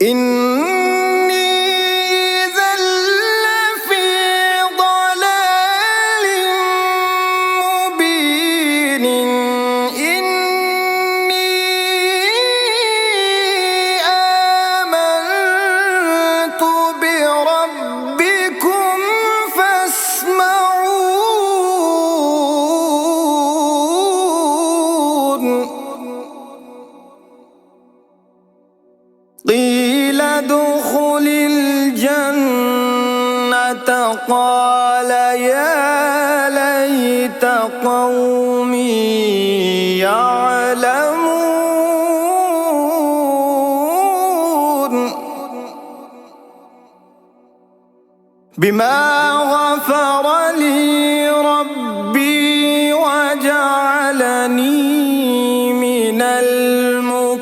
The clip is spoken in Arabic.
إني إذا لفي ضلال مبين إني آمنت بربكم فاسمعون قيل ادخل الجنة قال يا ليت قومي يعلمون بما غفر لي ربي وجعلني من المكرمين.